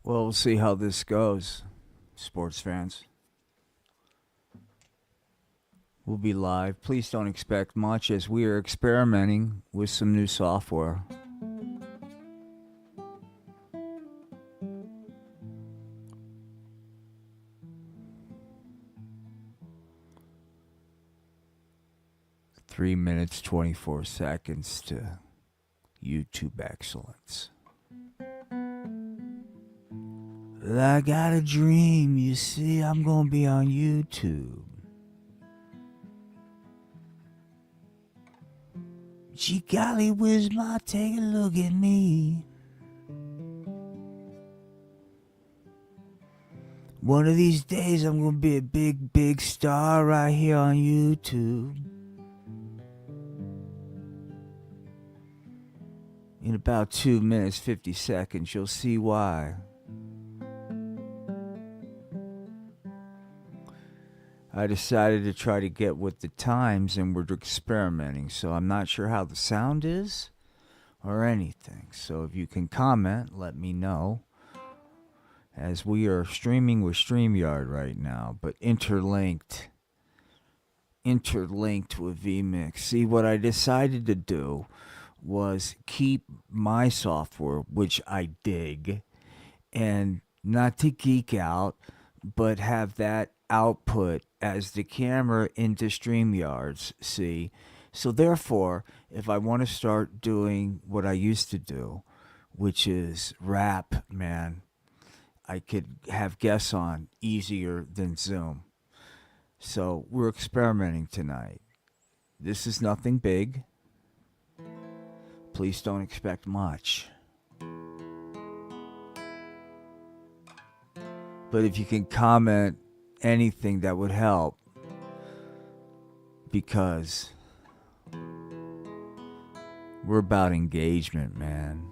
Well, we'll see how this goes, sports fans. We'll be live. Please don't expect much as we are experimenting with some new software. Three minutes, 24 seconds to YouTube excellence. I got a dream, you see, I'm gonna be on YouTube. Gee golly whiz, ma, take a look at me. One of these days I'm gonna be a big, big star right here on YouTube. In about 2 minutes, 50 seconds, you'll see why. I decided to try to get with the times and we're experimenting, so I'm not sure how the sound is or anything. So if you can comment, let me know. As we are streaming with StreamYard right now, but interlinked with vMix. See, what I decided to do was keep my software, which I dig, and not to geek out, but have that output as the camera into StreamYards, see? So therefore, if I want to start doing what I used to do, which is rap, man, I could have guests on easier than Zoom. So we're experimenting tonight. This is nothing big. Please don't expect much. But if you can comment anything, that would help. Because we're about engagement, man.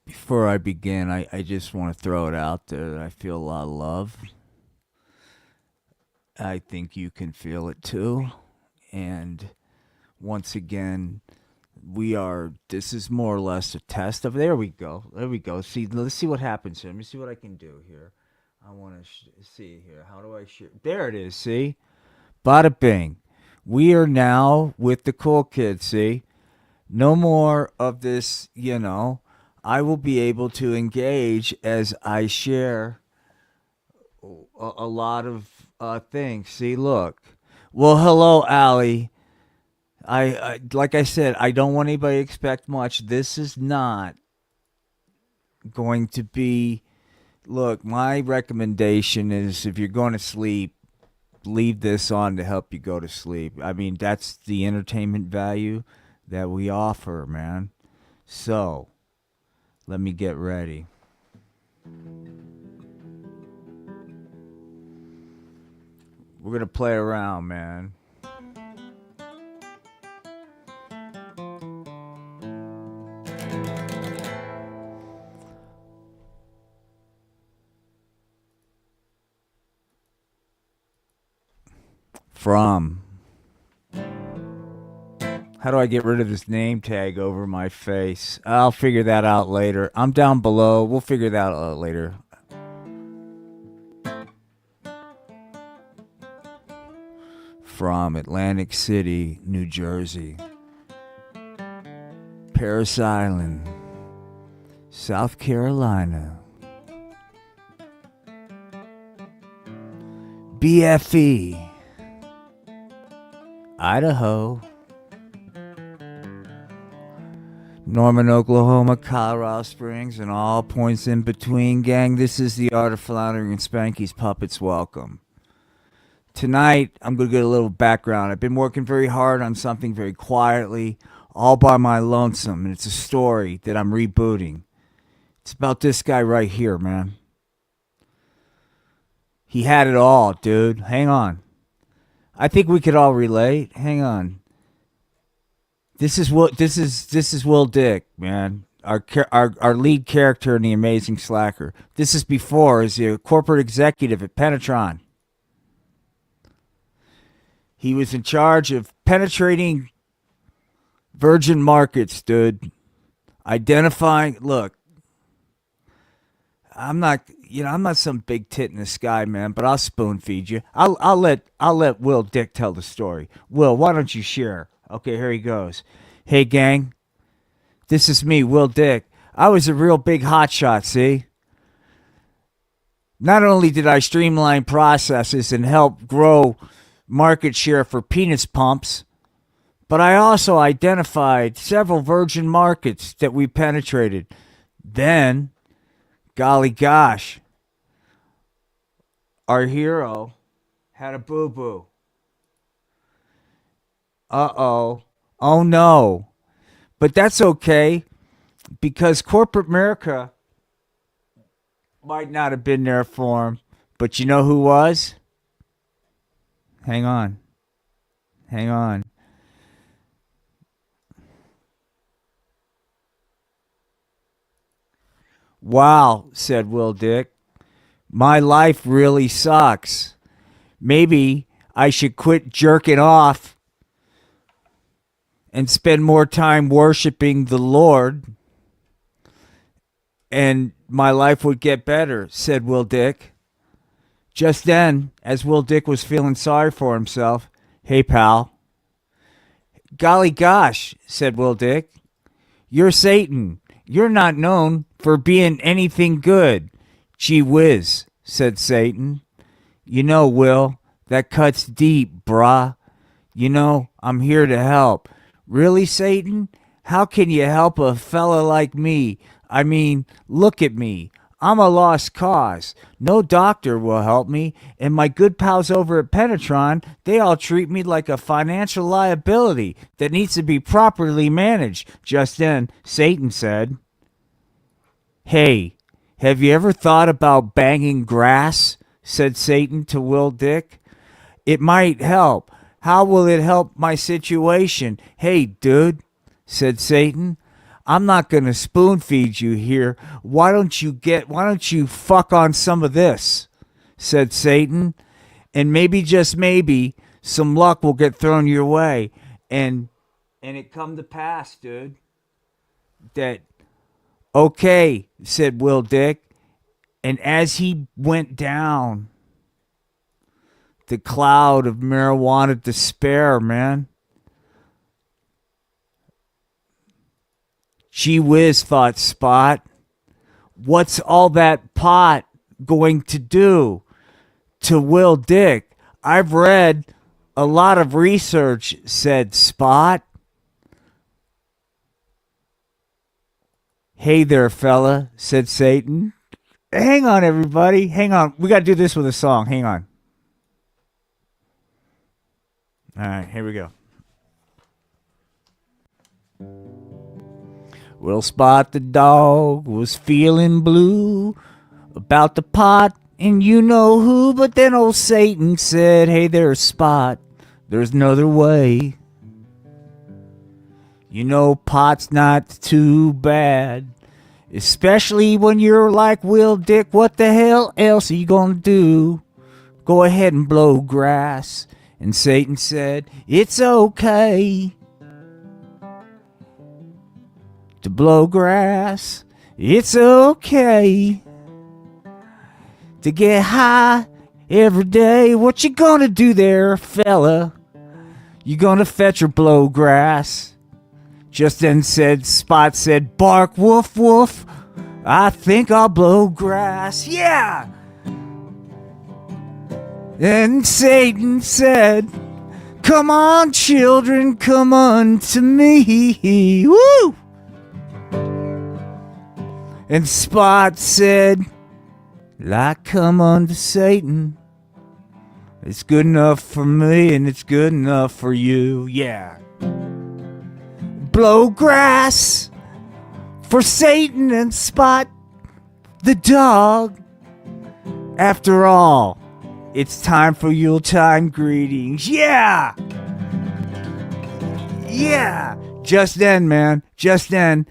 Before I begin, I just want to throw it out there that I feel a lot of love. I think you can feel it too. And once again, this is more or less a test of, there we go. See, let's see what happens here. Let me see what I can do here. I want to see here. How do I share? There it is, see? Bada bing. We are now with the cool kids, see? No more of this, I will be able to engage as I share a lot of things. See, look. Well, hello, Allie. I like I said, I don't want anybody to expect much. This is not going to be. Look, my recommendation is if you're going to sleep, leave this on to help you go to sleep. I mean, that's the entertainment value that we offer, man. So, let me get ready. We're going to play around, man. From. How do I get rid of this name tag over my face? I'll figure that out later. I'm down below. We'll figure that out later. From Atlantic City, New Jersey, Parris Island, South Carolina, BFE, Idaho, Norman, Oklahoma, Colorado Springs, and all points in between. Gang, this is the Art of Floundering and Spanky's Puppets. Welcome. Tonight, I'm going to get a little background. I've been working very hard on something very quietly, all by my lonesome, and it's a story that I'm rebooting. It's about this guy right here, man. He had it all, dude. Hang on. I think we could all relate. Hang on. This is Will Dick, man. Our lead character in The Amazing Slacker. This is before as a corporate executive at Pentatron. He was in charge of penetrating virgin markets, dude. Identifying, look, I'm not some big tit in the sky, man, but I'll spoon feed you. I'll let Will Dick tell the story. Will, why don't you share? Okay, here he goes. Hey, gang, this is me, Will Dick. I was a real big hotshot, see? Not only did I streamline processes and help grow market share for penis pumps, but I also identified several virgin markets that we penetrated. Then, golly gosh, our hero had a boo-boo. Uh-oh. Oh, no. But that's okay, because corporate America might not have been there for him, but you know who was? Hang on. Hang on. Wow, said Will Dick. My life really sucks. Maybe I should quit jerking off and spend more time worshiping the Lord, and my life would get better, said Will Dick. Just then, as Will Dick was feeling sorry for himself, hey, pal. Golly gosh, said Will Dick. You're Satan. You're not known for being anything good. Gee whiz, said Satan. You know, Will, that cuts deep, brah. You know, I'm here to help. Really, Satan? How can you help a fella like me? I mean, look at me. I'm a lost cause. No doctor will help me, and my good pals over at Penetron, they all treat me like a financial liability that needs to be properly managed. Just then, Satan said, Hey, have you ever thought about banging grass? Said Satan to Will Dick. It might help. How will it help my situation? Hey, dude, said Satan. I'm not going to spoon feed you here. Why don't you fuck on some of this? Said Satan. And maybe, just maybe, some luck will get thrown your way. And it come to pass, dude, that, okay, said Will Dick. And as he went down the cloud of marijuana despair, man, gee whiz, thought Spot. What's all that pot going to do to Will Dick? I've read a lot of research, said Spot. Hey there, fella, said Satan. Hang on, everybody. Hang on. We got to do this with a song. Hang on. All right, here we go. Well, Spot the dog was feeling blue about the pot and you know who, but then old Satan said, hey there, Spot, there's another way. You know pot's not too bad, especially when you're like Will Dick. What the hell else are you gonna do? Go ahead and blow grass. And Satan said, it's okay to blow grass. It's okay to get high every day. What you gonna do there, fella? You gonna fetch or blow grass? Just then Spot said, bark, woof, woof. I think I'll blow grass. Yeah! And Satan said, come on, children, come unto me. Woo! And Spot said, like come unto Satan. It's good enough for me and it's good enough for you. Yeah. Blow grass for Satan and Spot the dog. After all, it's time for Yuletime greetings. Yeah! Yeah! Just then, man. Just then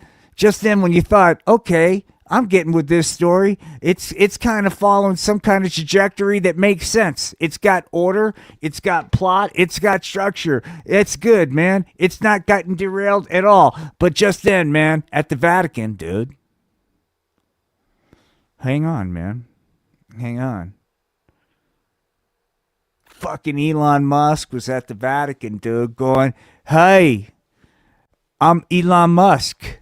when you thought, okay, I'm getting with this story. It's kind of following some kind of trajectory that makes sense. It's got order, it's got plot, it's got structure. It's good, man. It's not gotten derailed at all. But just then, man, at the Vatican, dude. Hang on, man. Hang on. Fucking Elon Musk was at the Vatican, dude, going, "Hey, I'm Elon Musk.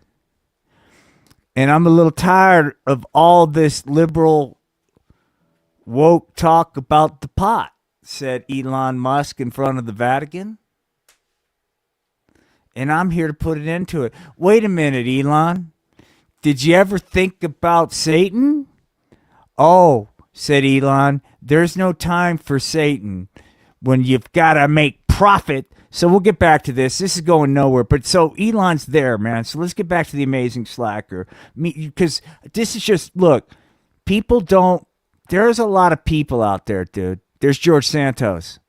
And I'm a little tired of all this liberal woke talk about the pot," said Elon Musk in front of the Vatican. "And I'm here to put an end to it." Wait a minute, Elon. Did you ever think about Satan? "Oh," said Elon, "there's no time for Satan when you've got to make profit." So we'll get back to this. This is going nowhere. But so Elon's there, man. So let's get back to the amazing slacker. Because this is just, look, people don't, there's a lot of people out there, dude. There's George Santos.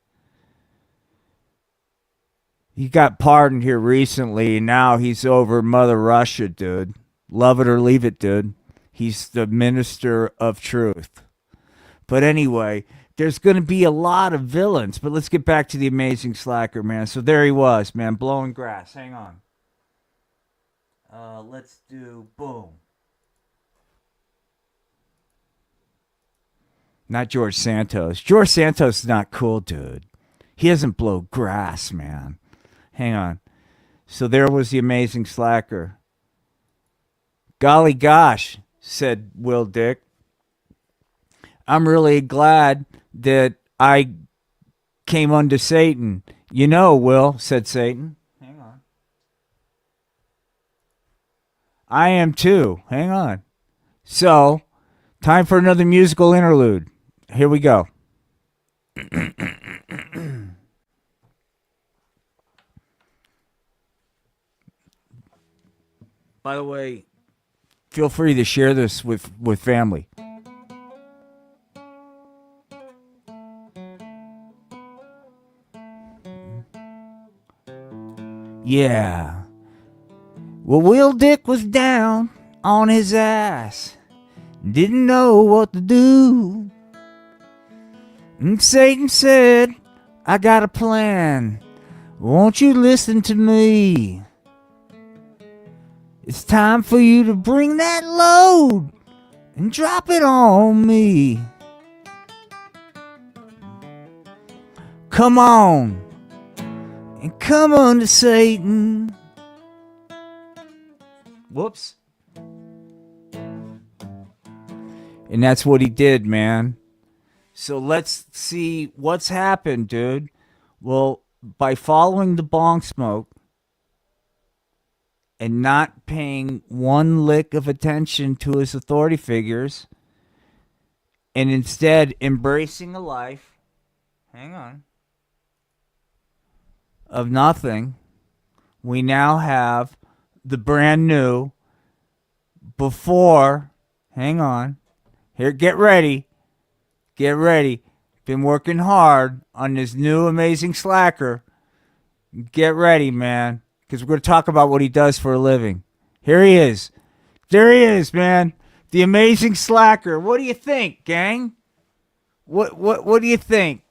He got pardoned here recently, and now he's over Mother Russia, dude. Love it or leave it, dude. He's the minister of truth. But anyway, there's going to be a lot of villains, but let's get back to the amazing slacker, man. So there he was, man, blowing grass. Hang on. Let's do boom. Not George Santos. George Santos is not cool, dude. He doesn't blow grass, man. Hang on. So there was the amazing slacker. "Golly gosh," said Will Dick. "I'm really glad that I came unto Satan." "You know, Will," said Satan. Hang on. "I am too." Hang on. So, time for another musical interlude. Here we go. By the way, feel free to share this with family. Yeah. Well, Will Dick was down on his ass. Didn't know what to do. And Satan said, "I got a plan. Won't you listen to me? It's time for you to bring that load and drop it on me. Come on. And come unto Satan." Whoops. And that's what he did, man. So let's see what's happened, dude. Well, by following the bong smoke and not paying one lick of attention to his authority figures, and instead embracing a life, hang on, of nothing, we now have the brand new, before, hang on, here, get ready, been working hard on this new amazing slacker. Get ready, man, because we're going to talk about what he does for a living. Here he is. There he is, man, the amazing slacker. What do you think, gang? What do you think?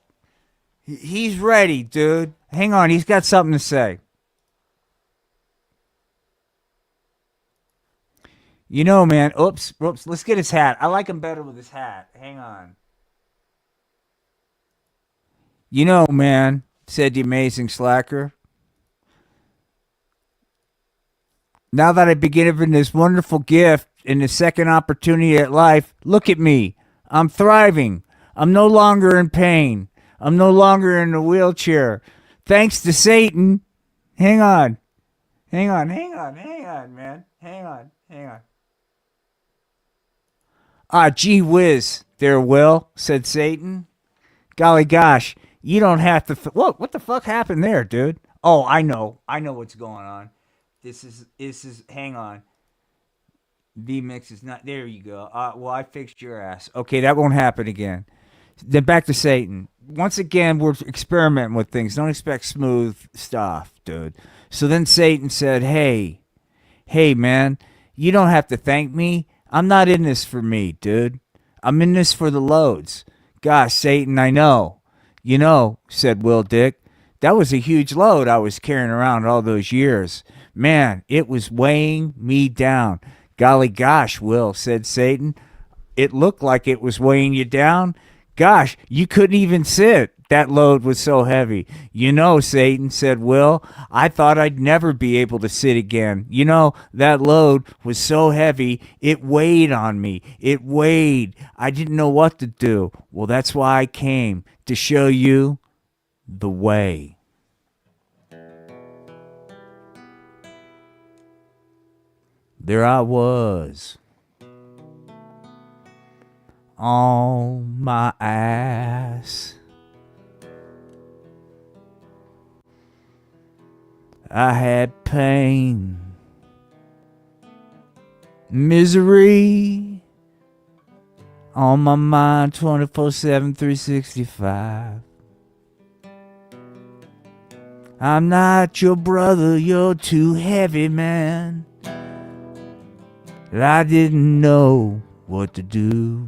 He's ready, dude. Hang on, he's got something to say. You know, man, oops, let's get his hat. I like him better with his hat. Hang on. You know, man, said the amazing slacker, now that I've been given this wonderful gift and this second opportunity at life, look at me. I'm thriving. I'm no longer in pain. I'm no longer in a wheelchair. Thanks to Satan. Hang on, man. Hang on. "Ah, gee whiz there, Will," said Satan. "Golly gosh, you don't have to... What the fuck happened there, dude? Oh, I know what's going on. This is, hang on. V-Mix is not, there you go. Well, I fixed your ass. Okay, that won't happen again. Then back to Satan. Once again, we're experimenting with things. Don't expect smooth stuff, dude. So then Satan said, hey, man, you don't have to thank me. I'm not in this for me, dude. I'm in this for the loads. Gosh, Satan, I know. You know, said Will Dick, that was a huge load I was carrying around all those years. Man, it was weighing me down. Golly gosh, Will, said Satan. It looked like it was weighing you down. Gosh, you couldn't even sit. That load was so heavy. You know, Satan, said Will, I thought I'd never be able to sit again. You know, that load was so heavy, it weighed on me. It weighed. I didn't know what to do. Well, that's why I came, to show you the way. There I was, on my ass. I had pain, misery on my mind 24/7, 365. I'm not your brother, you're too heavy, man. I didn't know what to do.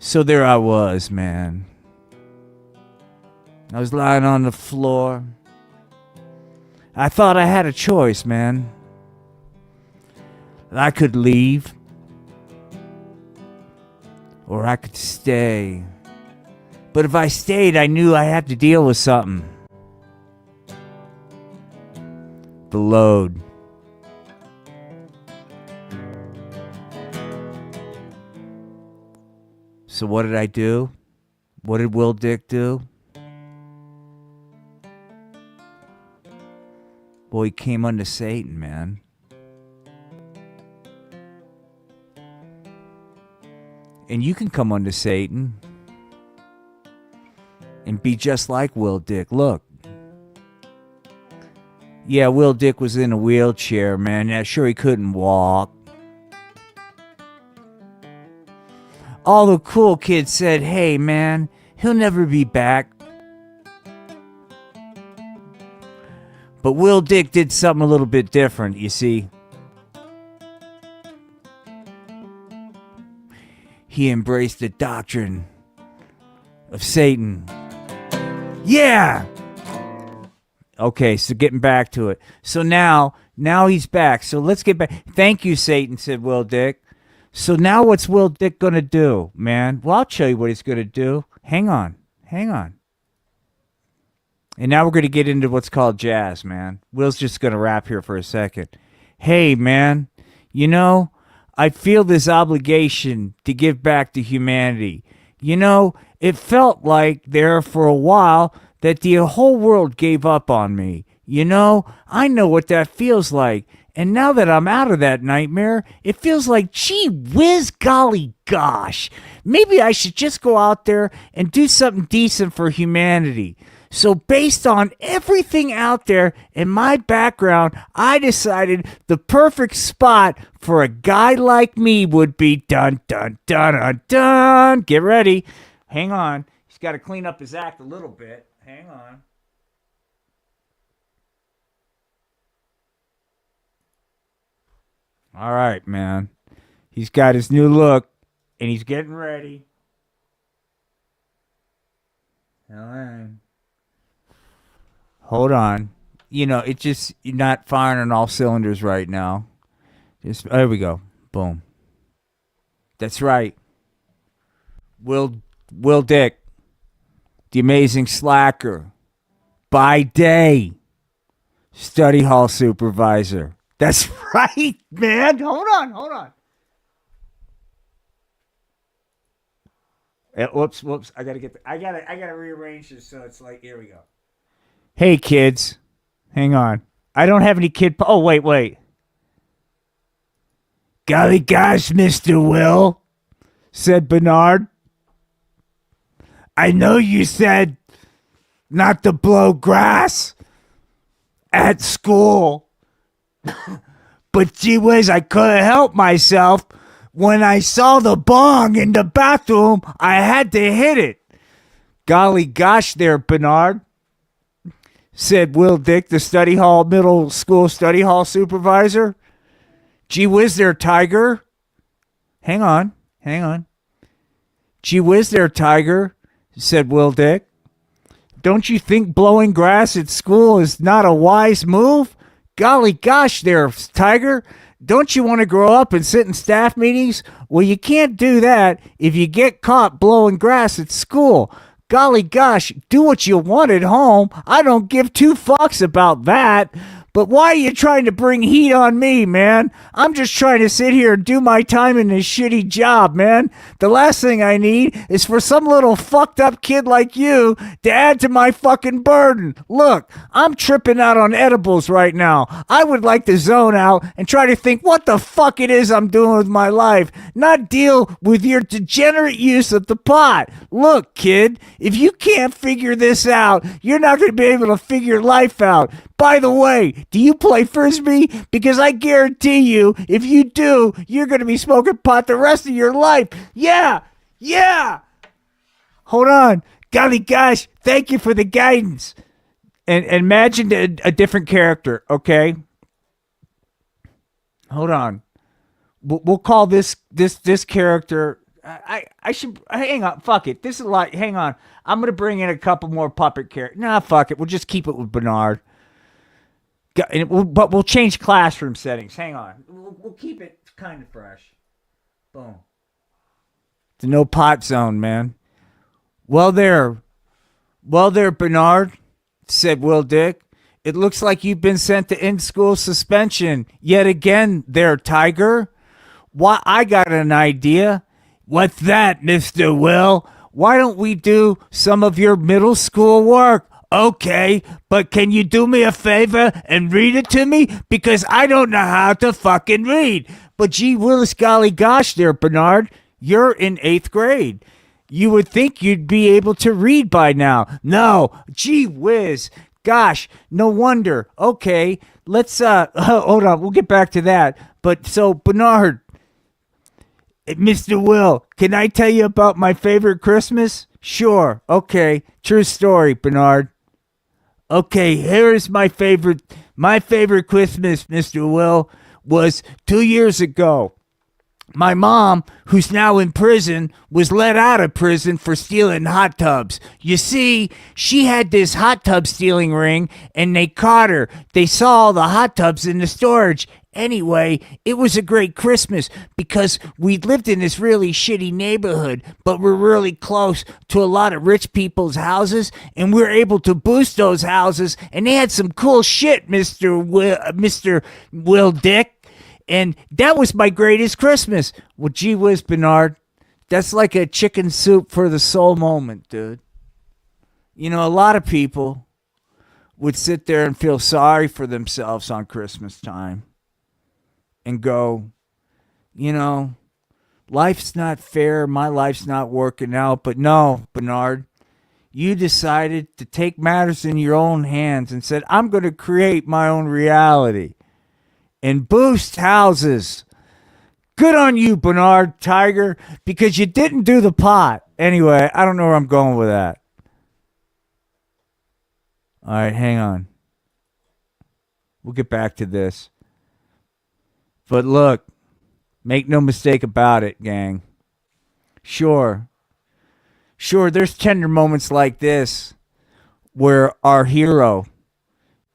So there I was, man. I was lying on the floor. I thought I had a choice, man. I could leave, or I could stay. But if I stayed, I knew I had to deal with something. The load. So what did I do? What did Will Dick do? Well, he came unto Satan, man. And you can come unto Satan and be just like Will Dick. Look. Yeah, Will Dick was in a wheelchair, man. Yeah, sure, he couldn't walk. All the cool kids said, hey, man, he'll never be back. But Will Dick did something a little bit different, you see. He embraced the doctrine of Satan. Yeah! Okay, so getting back to it. So now he's back. So let's get back. Thank you, Satan, said Will Dick. So now what's Will Dick going to do, man? Well, I'll show you what he's going to do. Hang on. And now we're going to get into what's called jazz, man. Will's just going to rap here for a second. Hey, man, you know, I feel this obligation to give back to humanity. You know, it felt like there for a while that the whole world gave up on me. You know, I know what that feels like. And now that I'm out of that nightmare, it feels like, gee whiz, golly gosh, maybe I should just go out there and do something decent for humanity. So based on everything out there in my background, I decided the perfect spot for a guy like me would be dun, dun, dun, dun, dun. Get ready. Hang on. He's got to clean up his act a little bit. Hang on. All right, man. He's got his new look, and he's getting ready. All right. Hold on. You know, it's just you're not firing on all cylinders right now. There we go. Boom. That's right. Will Dick, the amazing slacker, by day, study hall supervisor. That's right, man. Hold on. Whoops. I gotta rearrange this so it's like, here we go. Hey, kids. Hang on. I don't have any oh, wait. Golly gosh, Mr. Will, said Bernard. I know you said not to blow grass at school. But gee whiz, I couldn't help myself. When I saw the bong in the bathroom, I had to hit it. Golly gosh there, Bernard, said Will Dick, the middle school study hall supervisor. Gee whiz there, Tiger. Hang on. Gee whiz there, Tiger, said Will Dick. Don't you think blowing grass at school is not a wise move? Golly gosh there, Tiger. Don't you want to grow up and sit in staff meetings? Well, you can't do that if you get caught blowing grass at school. Golly gosh, do what you want at home. I don't give two fucks about that. But why are you trying to bring heat on me, man? I'm just trying to sit here and do my time in this shitty job, man. The last thing I need is for some little fucked up kid like you to add to my fucking burden. Look, I'm tripping out on edibles right now. I would like to zone out and try to think what the fuck it is I'm doing with my life, not deal with your degenerate use of the pot. Look, kid, if you can't figure this out, you're not going to be able to figure life out. By the way, do you play Frisbee? Because I guarantee you, if you do, you're going to be smoking pot the rest of your life. Yeah. Hold on. Golly gosh, thank you for the guidance. And imagine a different character, okay? Hold on. We'll call this character... I should hang on. Fuck it. This is a lot. Hang on. I'm gonna bring in a couple more puppet characters. Nah, fuck it. We'll just keep it with Bernard. But we'll change classroom settings. Hang on. We'll keep it kind of fresh. Boom. The no pot zone, man. Well there, Bernard, said Will Dick. It looks like you've been sent to in-school suspension yet again there, Tiger. Why? I got an idea. What's that, Mr. Will? Why don't we do some of your middle school work? Okay, but can you do me a favor and read it to me? Because I don't know how to fucking read. But gee willis golly gosh there, Bernard. You're in 8th grade. You would think you'd be able to read by now. No, gee whiz. Gosh, no wonder. Okay, let's, hold on. We'll get back to that. But so, Bernard... Mr. Will, can I tell you about my favorite Christmas? Sure. Okay. True story, Bernard. Okay, here's my favorite Christmas, Mr. Will, was 2 years ago. My mom, who's now in prison, was let out of prison for stealing hot tubs. You see, she had this hot tub stealing ring, and they caught her. They saw all the hot tubs in the storage. Anyway, it was a great Christmas because we lived in this really shitty neighborhood, but we're really close to a lot of rich people's houses, and we were able to boost those houses, and they had some cool shit, Mr. Will Dick. And that was my greatest Christmas. Well, gee whiz, Bernard, that's like a chicken soup for the soul moment, dude. You know, a lot of people would sit there and feel sorry for themselves on Christmas time and go, you know, life's not fair, my life's not working out. But no, Bernard, you decided to take matters in your own hands and said, I'm going to create my own reality and boost houses. Good on you, Bernard Tiger, because you didn't do the pot. Anyway, I don't know where I'm going with that. All right, hang on. We'll get back to this. But look, make no mistake about it, gang. Sure, there's tender moments like this where our hero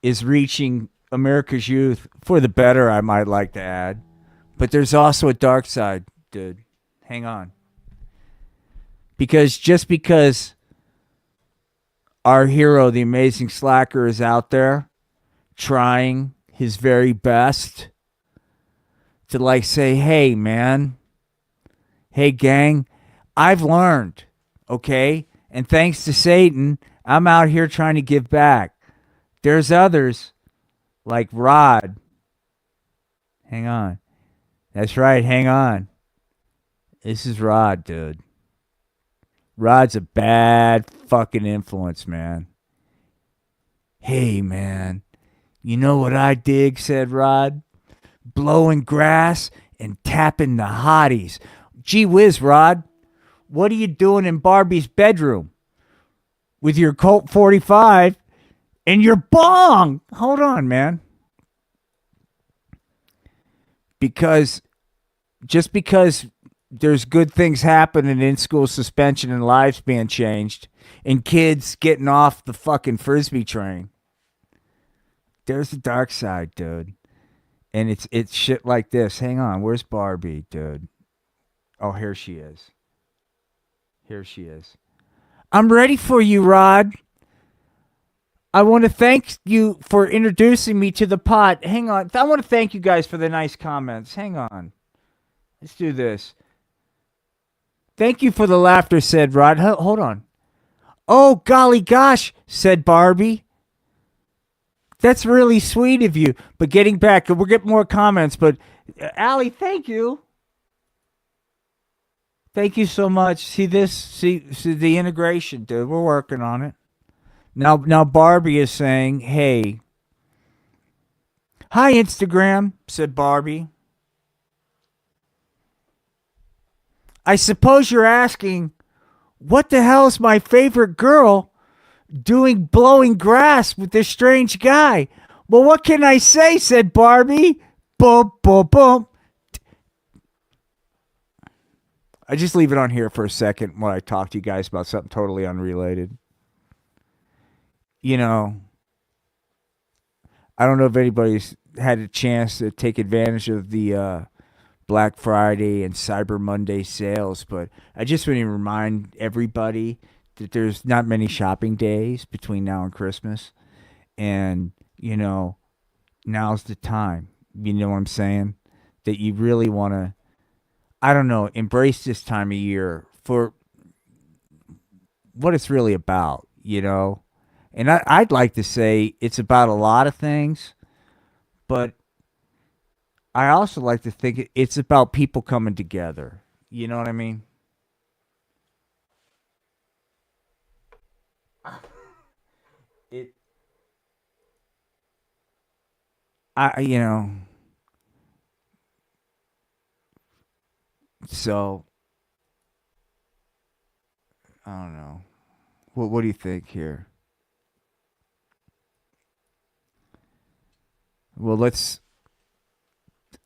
is reaching America's youth for the better, I might like to add. But there's also a dark side, dude. Hang on. Because just because our hero, the amazing slacker, is out there trying his very best to like say, hey, man, hey, gang, I've learned, okay? And thanks to Satan, I'm out here trying to give back. There's others like Rod. Hang on. That's right, hang on. This is Rod, dude. Rod's a bad fucking influence, man. Hey, man, you know what I dig, said Rod? Blowing grass and tapping the hotties. Gee whiz, Rod, what are you doing in Barbie's bedroom? With your Colt 45 And your bong. Hold on, man. Because just because there's good things happening in school suspension and lives being changed and kids getting off the fucking frisbee train, there's the dark side, dude. And it's shit like this. Hang on, where's Barbie, dude? Oh, here she is. Here she is. I'm ready for you, Rod. I want to thank you for introducing me to the pot. Hang on. I want to thank you guys for the nice comments. Hang on. Let's do this. Thank you for the laughter, said Rod. Hold on. Oh, golly gosh, said Barbie. That's really sweet of you. But getting back, we'll get more comments. But Allie, thank you. Thank you so much. See this? See the integration, dude. We're working on it. Now Barbie is saying, "Hey, hi Instagram," said Barbie. I suppose you're asking, what the hell's my favorite girl doing blowing grass with this strange guy? Well, what can I say? Said Barbie. Boom, boom, boom. I just leave it on here for a second while I talk to you guys about something totally unrelated. You know, I don't know if anybody's had a chance to take advantage of the Black Friday and Cyber Monday sales, but I just want to remind everybody that there's not many shopping days between now and Christmas. And, now's the time. You know what I'm saying? That you really want to, I don't know, embrace this time of year for what it's really about. And I'd like to say it's about a lot of things, but I also like to think it's about people coming together. You know what I mean? It, I, you know, so I don't know. What do you think here? Well, let's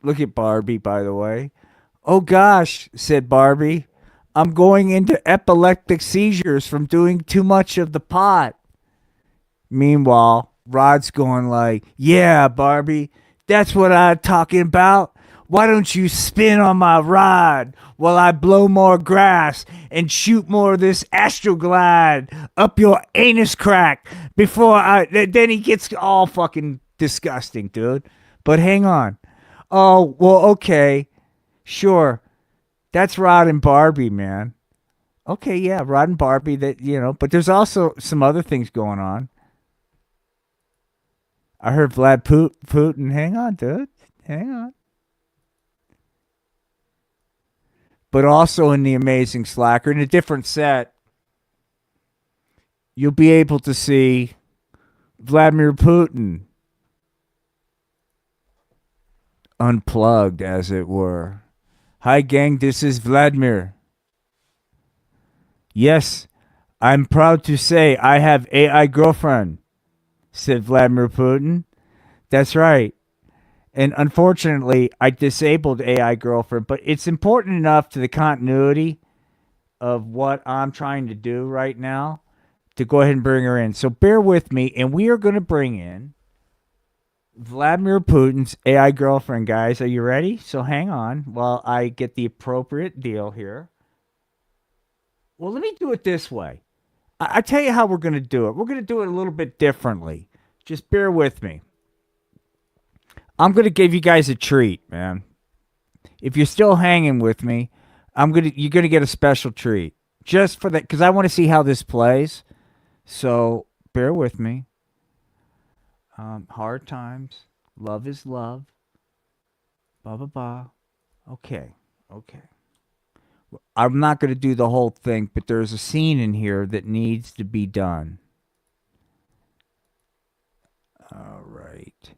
look at Barbie, by the way. Oh gosh, said Barbie. I'm going into epileptic seizures from doing too much of the pot. Meanwhile, Rod's going like, "Yeah, Barbie, that's what I'm talking about. Why don't you spin on my rod while I blow more grass and shoot more of this astroglide up your anus crack before I..." Then he gets all fucking disgusting, dude. But hang on. Oh, well, okay. Sure. That's Rod and Barbie, man. Okay, yeah, Rod and Barbie, but there's also some other things going on. I heard Putin. Hang on, dude. Hang on. But also in the Amazing Slacker, in a different set, you'll be able to see Vladimir Putin unplugged, as it were. Hi, gang. This is Vladimir. Yes, I'm proud to say I have AI girlfriend, said Vladimir Putin. That's right. And unfortunately, I disabled AI girlfriend, but it's important enough to the continuity of what I'm trying to do right now to go ahead and bring her in. So bear with me, and we are going to bring in Vladimir Putin's AI girlfriend, guys. Are you ready? So hang on while I get the appropriate deal here. Well, let me do it this way. I tell you how we're going to do it. We're going to do it a little bit differently. Just bear with me. I'm going to give you guys a treat, man. If you're still hanging with me, you're going to get a special treat just for that, because I want to see how this plays. So bear with me. Hard times, love is love. Blah blah blah. Okay, okay. I'm not going to do the whole thing, but there's a scene in here that needs to be done. All right.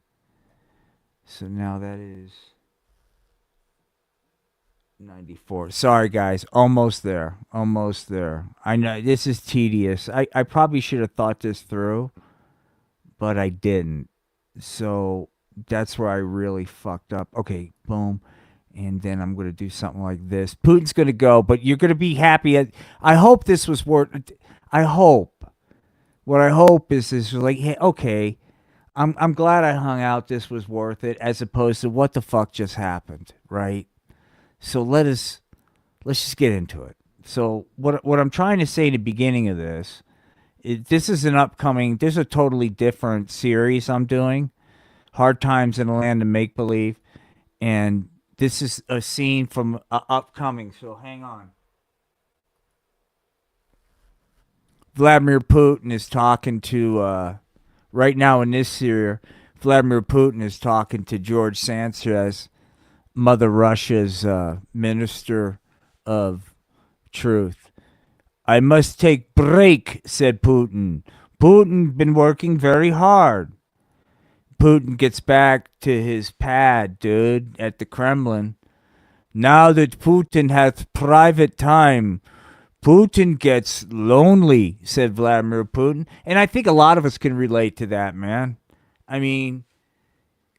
So now that is 94. Sorry, guys. Almost there. Almost there. I know this is tedious. I probably should have thought this through, but I didn't. So that's where I really fucked up. Okay, boom. And then I'm going to do something like this. Putin's going to go, but you're going to be happy. I hope this was worth. I hope. What I hope is like, hey, okay, I'm glad I hung out. This was worth it, as opposed to what the fuck just happened, right? So let's just get into it. So what I'm trying to say in the beginning of this, this is an upcoming. This is a totally different series I'm doing. Hard Times in the Land of Make Believe, and this is a scene from upcoming. So hang on. Vladimir Putin is talking to right now in this series. Vladimir Putin is talking to George Sanchez, Mother Russia's minister of truth. I must take break, said Putin. Putin been working very hard. Putin gets back to his pad, dude, at the Kremlin. Now that Putin has private time, Putin gets lonely, said Vladimir Putin. And I think a lot of us can relate to that, man. I mean,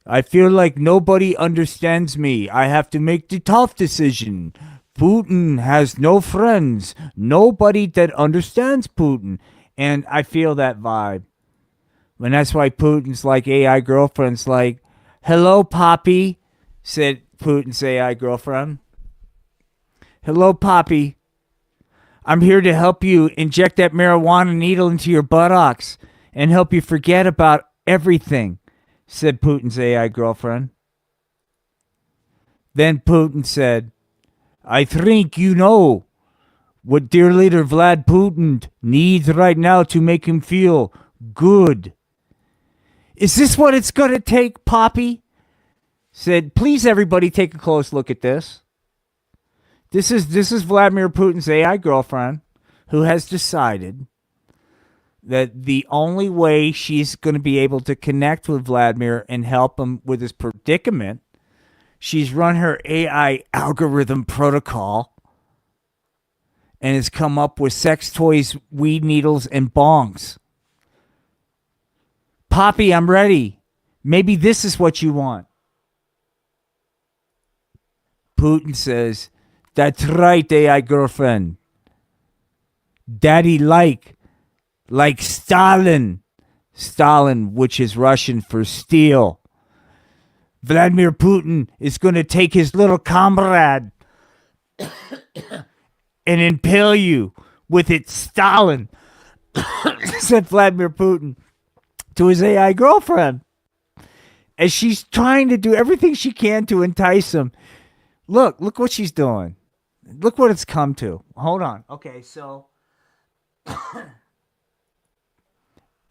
I feel like nobody understands me. I have to make the tough decision. Putin has no friends, nobody that understands Putin. And I feel that vibe. And that's why Putin's like AI girlfriend's like, hello, Poppy, said Putin's AI girlfriend. Hello, Poppy. I'm here to help you inject that marijuana needle into your buttocks and help you forget about everything, said Putin's AI girlfriend. Then Putin said, I think you know what dear leader Vlad Putin needs right now to make him feel good. Is this what it's going to take, Poppy? Said, please everybody take a close look at this. This is Vladimir Putin's AI girlfriend who has decided that the only way she's going to be able to connect with Vladimir and help him with his predicament, she's run her AI algorithm protocol and has come up with sex toys, weed needles, and bongs. Poppy, I'm ready. Maybe this is what you want. Putin says, that's right, AI girlfriend. Daddy like Stalin. Stalin, which is Russian for steel. Vladimir Putin is going to take his little comrade and impale you with its Stalin, said Vladimir Putin to his AI girlfriend. As she's trying to do everything she can to entice him. Look what she's doing. Look what it's come to. Hold on. Okay, so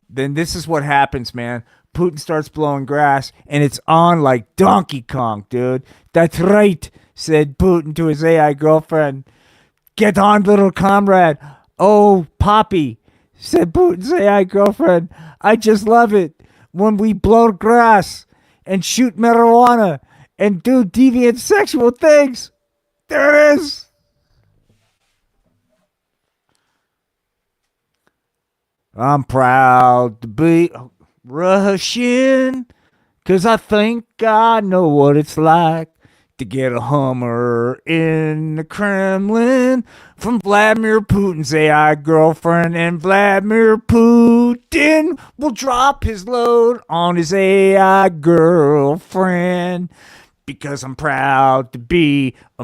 then this is what happens, man. Putin starts blowing grass, and it's on like Donkey Kong, dude. That's right, said Putin to his AI girlfriend. Get on, little comrade. Oh, Poppy, said Putin's AI girlfriend. I just love it when we blow grass and shoot marijuana and do deviant sexual things. There it is. I'm proud to be Russian, 'cause I think I know what it's like to get a Hummer in the Kremlin from Vladimir Putin's AI girlfriend. And Vladimir Putin will drop his load on his AI girlfriend. Because I'm proud to be a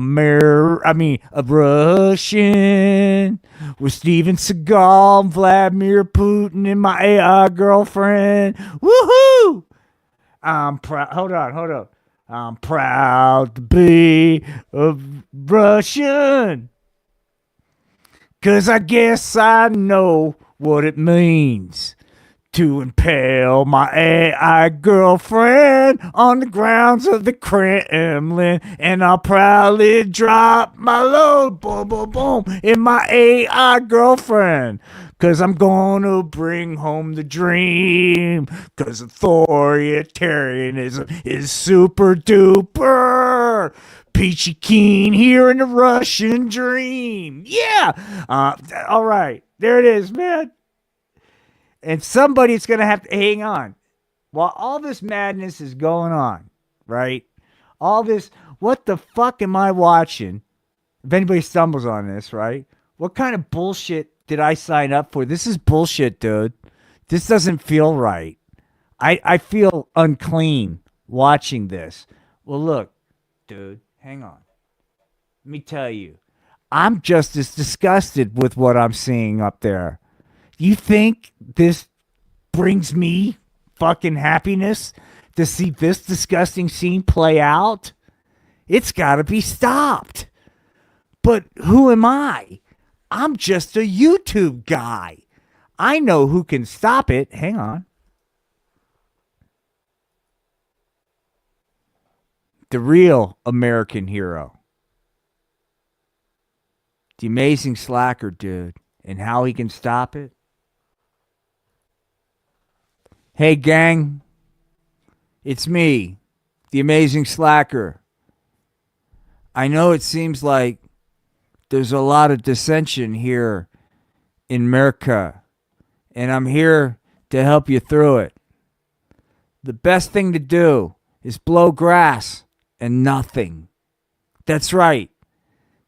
Russian with Steven Seagal and Vladimir Putin and my AI girlfriend. Woohoo! I'm proud. Hold on. I'm proud to be a Russian. 'Cause I guess I know what it means to impale my AI girlfriend on the grounds of the Kremlin. And I'll proudly drop my load, boom, boom, boom, in my AI girlfriend. 'Cause I'm gonna bring home the dream. 'Cause authoritarianism is super duper. Peachy keen here in the Russian dream. Yeah. All right. There it is, man. And somebody's going to have to hang on. While all this madness is going on, right? All this, what the fuck am I watching? If anybody stumbles on this, right? What kind of bullshit did I sign up for? This is bullshit, dude. This doesn't feel right. I feel unclean watching this. Well, look, dude, hang on. Let me tell you, I'm just as disgusted with what I'm seeing up there. You think this brings me fucking happiness to see this disgusting scene play out? It's got to be stopped. But who am I? I'm just a YouTube guy. I know who can stop it. Hang on. The real American hero. The amazing slacker, dude. And how he can stop it. Hey, gang. It's me, the amazing slacker. I know it seems like there's a lot of dissension here in America, and I'm here to help you through it. The best thing to do is blow grass and nothing. That's right.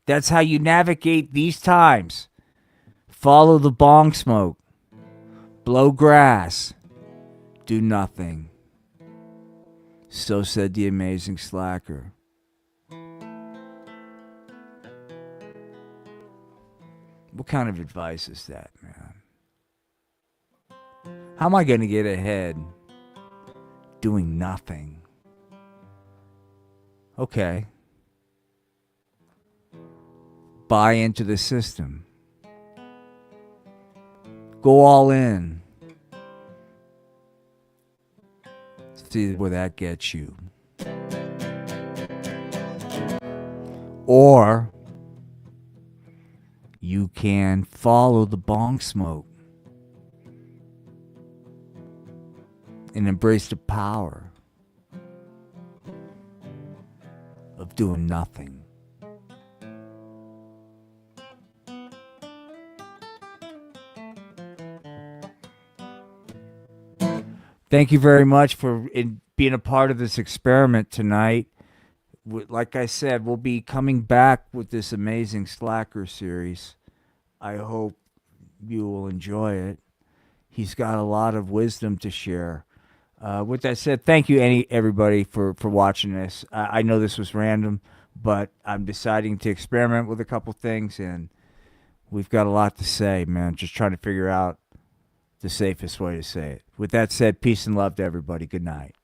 That's how you navigate these times. Follow the bong smoke. Blow grass. Do nothing. So said the amazing slacker. What kind of advice is that, man? How am I going to get ahead doing nothing? Okay. Buy into the system. Go all in. See where that gets you. Or you can follow the bong smoke and embrace the power of doing nothing. Thank you very much for being a part of this experiment tonight. Like I said, we'll be coming back with this amazing Slacker series. I hope you will enjoy it. He's got a lot of wisdom to share. With that said, thank you everybody for watching this. I know this was random, but I'm deciding to experiment with a couple things, and we've got a lot to say, man. Just trying to figure out the safest way to say it. With that said, peace and love to everybody. Good night.